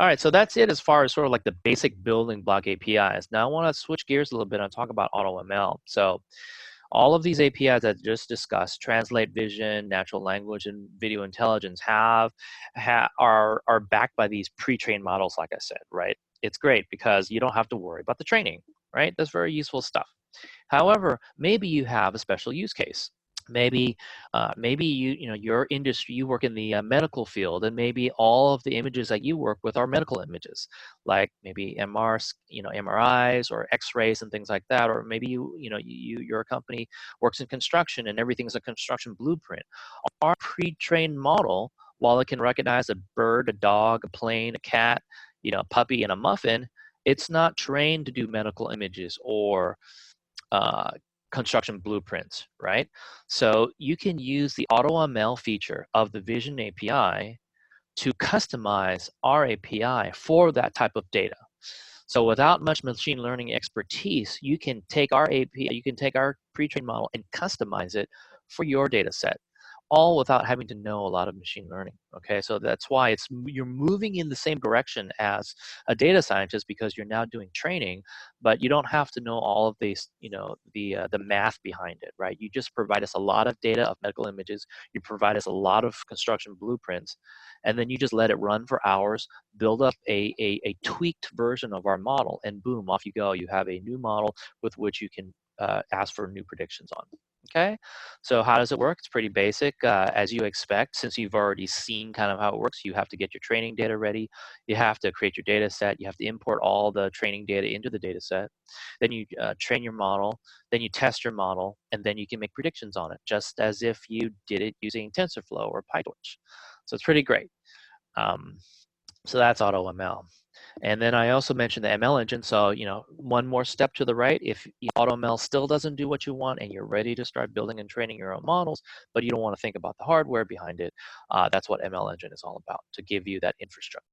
All right, so that's it as far as sort of like the basic building block APIs. Now I want to switch gears a little bit and talk about AutoML. So all of these APIs that I just discussed, translate vision, natural language, and video intelligence, are backed by these pre-trained models, like I said, right? It's great because you don't have to worry about the training, right? That's very useful stuff. However, maybe you have a special use case. Maybe your industry, you work in the medical field, and maybe all of the images that you work with are medical images, like maybe MRIs or X-rays and things like that. Or maybe your company works in construction and everything's a construction blueprint. Our pre-trained model, while it can recognize a bird, a dog, a plane, a cat, a puppy, and a muffin, it's not trained to do medical images or uh, construction blueprints, right? So you can use the AutoML feature of the Vision API to customize our API for that type of data. So without much machine learning expertise, you can take our API, you can take our pre-trained model and customize it for your data set, all without having to know a lot of machine learning. Okay, so that's why you're moving in the same direction as a data scientist, because you're now doing training, but you don't have to know all of these, the math behind it, right? You just provide us a lot of data of medical images, you provide us a lot of construction blueprints, and then you just let it run for hours, build up a tweaked version of our model, and boom, off you go. You have a new model with which you can ask for new predictions on. Okay, so how does it work? It's pretty basic, as you expect. Since you've already seen kind of how it works, you have to get your training data ready. You have to create your data set. You have to import all the training data into the data set. Then you train your model. Then you test your model, and then you can make predictions on it, just as if you did it using TensorFlow or PyTorch. So it's pretty great. Um, so that's AutoML. And then I also mentioned the ML engine. So, one more step to the right, if AutoML still doesn't do what you want and you're ready to start building and training your own models, but you don't want to think about the hardware behind it, that's what ML engine is all about, to give you that infrastructure.